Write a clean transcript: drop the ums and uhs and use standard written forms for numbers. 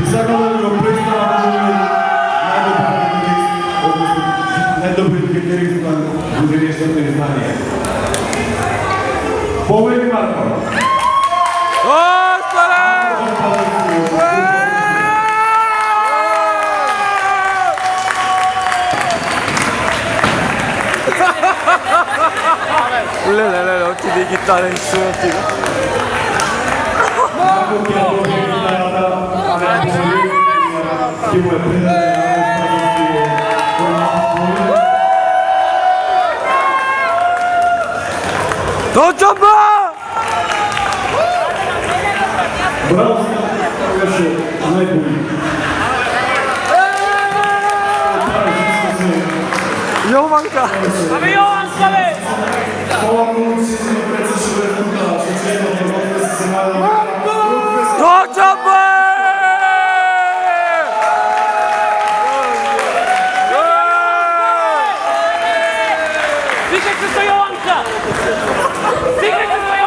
Zakonanego projekta najdobry kryterii będzie jeszcze to zdanie. Połowę Marko. Occhi di chitarra insulti. Non c'è pas! Bravo, najpóźniej. Io manca! Mamy Johan, mamy! Non c'è pas! Wiecie, co to Johanka! Wiecie, co to